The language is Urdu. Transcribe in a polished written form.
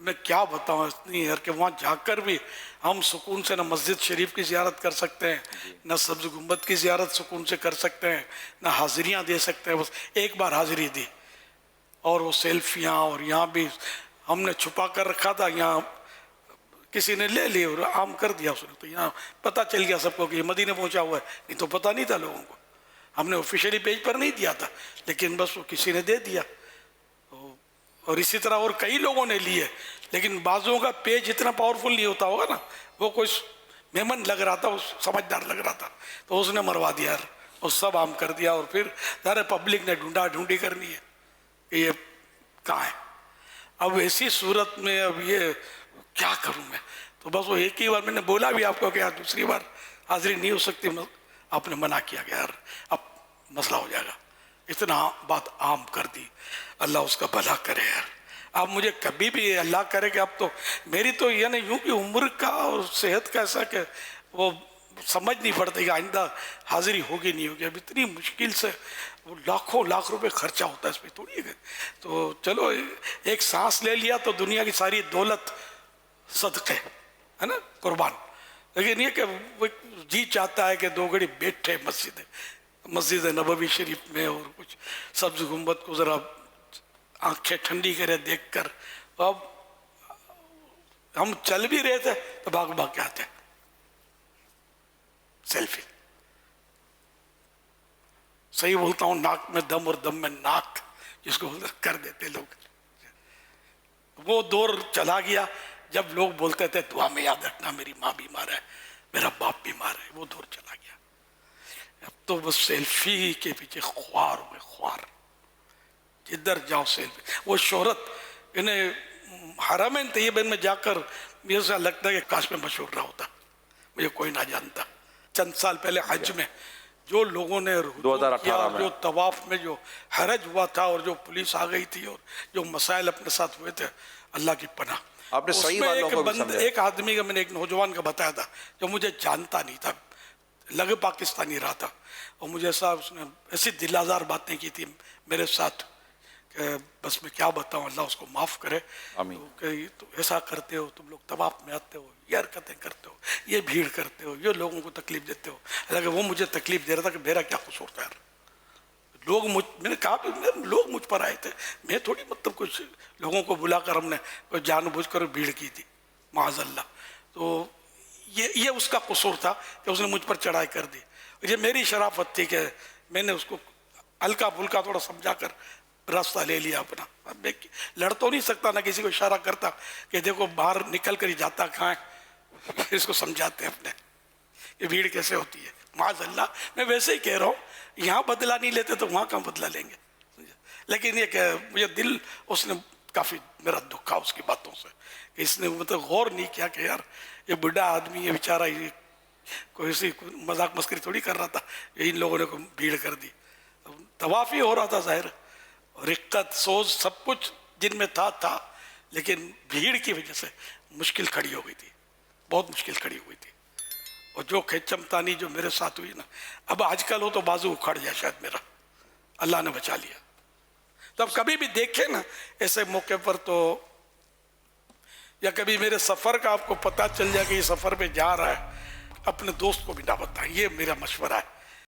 میں کیا بتاؤں اتنی ہے کہ وہاں جا کر بھی ہم سکون سے نہ مسجد شریف کی زیارت کر سکتے ہیں، نہ سبز گنبد کی زیارت سکون سے کر سکتے ہیں، نہ حاضریاں دے سکتے ہیں. بس ایک بار حاضری دی اور وہ سیلفیاں، اور یہاں بھی ہم نے چھپا کر رکھا تھا، یہاں کسی نے لے لی اور عام کر دیا اس نے، تو یہاں پتہ چل گیا سب کو کہ یہ مدینے پہنچا ہوا ہے. نہیں تو پتہ نہیں تھا لوگوں کو، ہم نے آفیشیلی پیج پر نہیں دیا تھا، لیکن بس وہ کسی نے دے دیا. اور اسی طرح اور کئی لوگوں نے لیے، لیکن بعضوں کا پیج اتنا پاورفل نہیں ہوتا ہوگا نا، وہ کوئی میمن لگ رہا تھا، سمجھدار لگ رہا تھا، تو اس نے مروا دیا یار، وہ سب عام کر دیا. اور پھر سارے پبلک نے ڈھونڈا ڈھونڈی کرنی ہے کہ یہ کہاں ہے. اب ایسی صورت میں اب یہ کیا کروں میں؟ تو بس وہ ایک ہی بار میں نے بولا بھی آپ کو کہ یار دوسری بار حاضری نہیں ہو سکتی، آپ نے منع کیا کہ یار اب مسئلہ ہو جائے گا. اتنا بات عام کر دی. اللہ اس کا بھلا کرے یار. آپ مجھے کبھی بھی اللہ کرے کہ اب تو میری تو یعنی یوں کہ عمر کا اور صحت کا ایسا کہ وہ سمجھ نہیں پڑتی کہ آئندہ حاضری ہوگی نہیں ہوگی. اب اتنی مشکل سے وہ لاکھوں لاکھ روپے خرچہ ہوتا ہے اس پہ تھوڑی ہے. تو چلو ایک سانس لے لیا تو دنیا کی ساری دولت صدقے ہے نا، قربان. لیکن یہ کہ وہ جی چاہتا ہے کہ دو گھڑی بیٹھے مسجد نبوی شریف میں اور کچھ سبز گنبد کو ذرا آنکھیں ٹھنڈی کرے دیکھ کر. اب ہم چل بھی رہے تھے تو بھاگ بھاگ کے آتے سیلفی. صحیح بولتا ہوں، ناک میں دم اور دم میں ناک جس کو کر دیتے لوگ. وہ دور چلا گیا جب لوگ بولتے تھے دعا میں یاد رکھنا میری ماں بیمار ہے، میرا باپ بیمار ہے. وہ دور چلا گیا. اب تو بس سیلفی کے پیچھے خوار ہوئے، خوار. جدھر جاؤ سیلفی. وہ شہرت انہیں حرمین طیبین میں جا کر مجھے ایسا لگتا ہے کہ کاش میں مشہور رہا ہوتا، مجھے کوئی نہ جانتا. چند سال پہلے حج میں جو لوگوں نے ہجوم کیا، جو طواف میں جو حرج ہوا تھا اور جو پولیس آ گئی تھی اور جو مسائل اپنے ساتھ ہوئے تھے، اللہ کی پناہ. آپ نے صحیح والوں کو بھی سمجھا. ایک آدمی کا میں نے ایک نوجوان کا بتایا تھا جو مجھے جانتا نہیں تھا، لگ پاکستانی رہا تھا، اور مجھے ایسا اس نے ایسی دل آزار باتیں کی تھی میرے ساتھ کہ بس میں کیا بتاؤں، اللہ اس کو معاف کرے. کہ تو ایسا کرتے ہو تم لوگ، طواف میں آتے ہو، یہ حرکتیں کرتے ہو، یہ بھیڑ کرتے ہو، یہ لوگوں کو تکلیف دیتے ہو. حالانکہ وہ مجھے تکلیف دے رہا تھا کہ میرا کیا قصور تھا یار. لوگ میں نے کہا لوگ مجھ پر آئے تھے، میں تھوڑی مطلب کچھ لوگوں کو بلا کر ہم نے کوئی جان بوجھ کر بھیڑ کی تھی، معاذ اللہ. تو یہ اس کا قصور تھا کہ اس نے مجھ پر چڑھائی کر دی. یہ میری شرافت تھی کہ میں نے اس کو ہلکا پھلکا تھوڑا سمجھا کر راستہ لے لیا اپنا. میں لڑ تو نہیں سکتا، نہ کسی کو اشارہ کرتا کہ دیکھو باہر نکل کر ہی جاتا کہاں ہے. اس کو سمجھاتے اپنے کہ بھیڑ کیسے ہوتی ہے. معاذ اللہ میں ویسے ہی کہہ رہا ہوں، یہاں بدلہ نہیں لیتے تو وہاں کہاں بدلہ لیں گے. لیکن یہ کہ مجھے دل اس نے کافی میرا دکھا اس کی باتوں سے کہ اس نے مطلب غور نہیں کیا کہ یار یہ بڑھا آدمی، یہ بیچارہ یہ کوئی سی مذاق مسکری تھوڑی کر رہا تھا، ان لوگوں نے بھیڑ کر دی. طواف ہی ہو رہا تھا ظاہر، رقت سوز سب کچھ جن میں تھا، لیکن بھیڑ کی وجہ سے مشکل کھڑی ہو گئی تھی، بہت مشکل کھڑی ہو گئی تھی. اور جو کھچم تانی جو میرے ساتھ ہوئی نا، اب آج کل ہو تو بازو اکھڑ جائے شاید میرا، اللہ نے بچا لیا. تو اب کبھی بھی دیکھیں نا ایسے موقع پر تو، یا کبھی میرے سفر کا آپ کو پتہ چل جائے کہ یہ سفر پہ جا رہا ہے، اپنے دوست کو بھی نہ بتائیں. یہ میرا مشورہ ہے.